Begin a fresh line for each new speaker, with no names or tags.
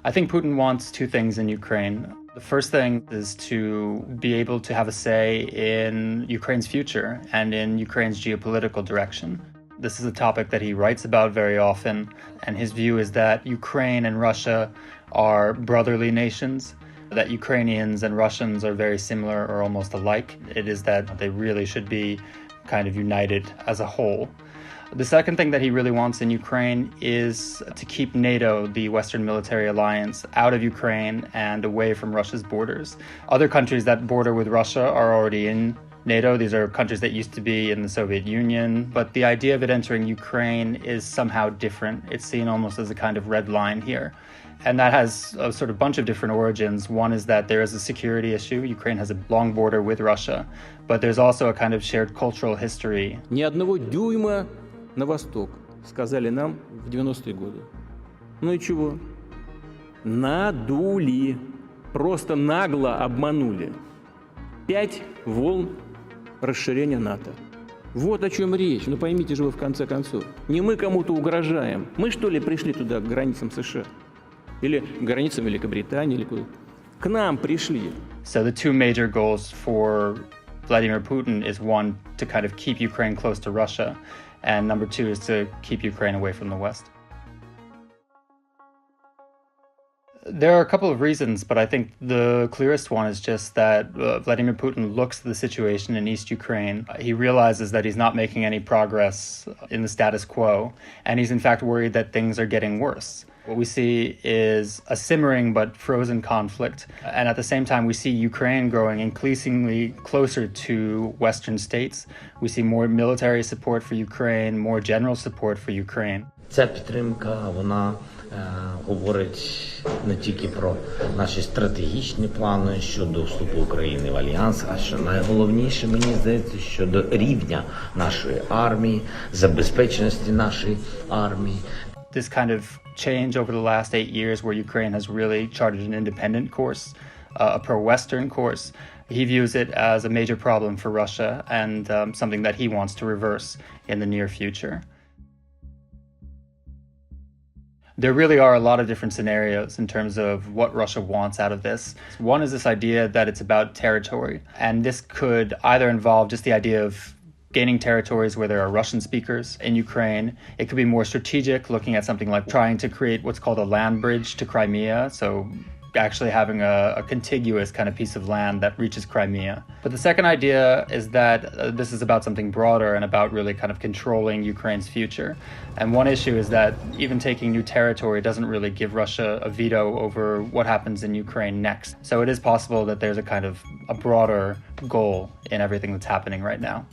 I think Putin wants two things in Ukraine. The first thing is to be able to have a say in Ukraine's future and in Ukraine's geopolitical direction. This is a topic that he writes about very often, and his view is that Ukraine and Russia are brotherly nations, that Ukrainians and Russians are very similar or almost alike. It is that they really should be kind of united as a whole. The second thing that he really wants in Ukraine is to keep NATO, the Western military alliance, out of Ukraine and away from Russia's borders. Other countries that border with Russia are already in NATO. These are countries that used to be in the Soviet Union, but the idea of it entering Ukraine is somehow different. It's seen almost as a kind of red line here. And that has a sort of bunch of different origins. One is that there is a security issue. Ukraine has a long border with Russia, but there's also a kind of shared cultural history.
Ни одного дюйма на восток, сказали нам в 90-е годы. Ну и чего? Надули. Просто нагло обманули. 5 волн расширения НАТО. Вот о чем речь. Ну поймите же вы в конце концов. Не мы кому-то угрожаем. Мы что ли пришли туда, к границам США? Или к границам Великобритании? Или куда? К нам пришли.
So the two major goals for Vladimir Putin is one, to kind of keep Ukraine close to Russia, and number two is to keep Ukraine away from the West. There are a couple of reasons, but I think the clearest one is just that Vladimir Putin looks at the situation in East Ukraine. He realizes that he's not making any progress in the status quo, and he's in fact worried that things are getting worse. What we see is a simmering but frozen conflict, and at the same time we see Ukraine growing increasingly closer to Western states. We see more military support for Ukraine, more general support for Ukraine.
Ця підтримка, вона говорить не тільки про наші стратегічні плани щодо вступу України в Альянс, а що найголовніше, мені здається, щодо рівня нашої армії, забезпеченості нашої армії.
This kind of change over the last 8 years where Ukraine has really charted an independent course, a pro-Western course, he views it as a major problem for Russia and something that he wants to reverse in the near future. There really are a lot of different scenarios in terms of what Russia wants out of this. One is this idea that it's about territory, and this could either involve just the idea of gaining territories where there are Russian speakers in Ukraine. It could be more strategic, looking at something like trying to create what's called a land bridge to Crimea, so actually having a contiguous kind of piece of land that reaches Crimea. But the second idea is that this is about something broader and about really kind of controlling Ukraine's future. And one issue is that even taking new territory doesn't really give Russia a veto over what happens in Ukraine next. So it is possible that there's a kind of a broader goal in everything that's happening right now.